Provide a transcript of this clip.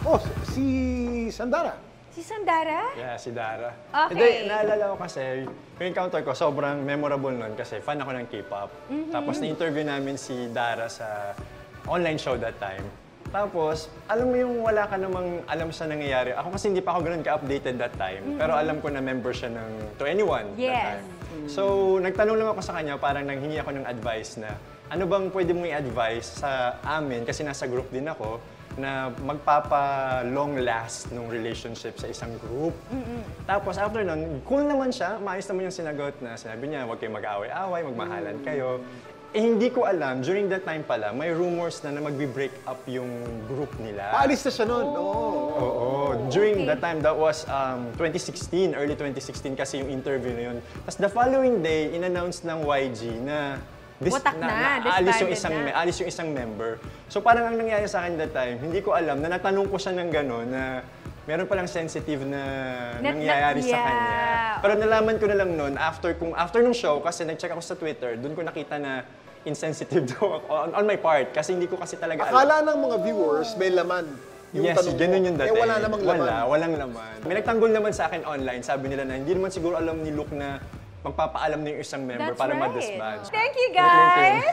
Oh, si Sandara. Si Sandara? Yeah, si Dara. Okay. Hindi, naalala ko kasi, yung encounter ko, sobrang memorable nun kasi fan ako ng K-pop. Tapos na-interview namin si Dara sa online show that time. Tapos, alam mo yung wala ka namang alam sa nangyayari. Ako kasi hindi pa ako ganun ka-updated that time. Pero alam ko na member siya ng To Anyone that Yes. time. So, nagtanong lang ako sa kanya, parang nanghingi ako ng advice na ano bang pwede mong i-advise sa amin, kasi nasa group din ako, na magpapa-long last nung relationship sa isang group. Tapos after nun, cool naman siya, maayos naman yung sinagot na sinabi niya, huwag kayong mag-away-away, magmahalan kayo. Eh hindi ko alam, during that time pala, may rumors na magbi-break up yung group nila. Paalis na siya nun. Oo. During that time, that was 2016, early 2016 kasi yung interview na yun. Tapos the following day, in-announce ng YG na Watak na, alis disbanded na. yung isang member. So parang ang nangyari sa akin that time, hindi ko alam, na natanong ko siya ng gano'n na meron palang sensitive na nangyayari sa kanya. Pero nalaman ko na lang noon, after nung show, kasi nag-check ako sa Twitter, doon ko nakita na insensitive daw ako on my part, kasi hindi ko kasi talaga alam. Akala ng mga viewers may laman. Yung Yes, tanong ganun mo. yung dating. wala namang laman. Walang laman. May nagtanggol naman sa akin online, sabi nila na hindi naman siguro alam ni Luke na magpapaalam na yung isang member That's para right. ma-disband. Thank you, guys!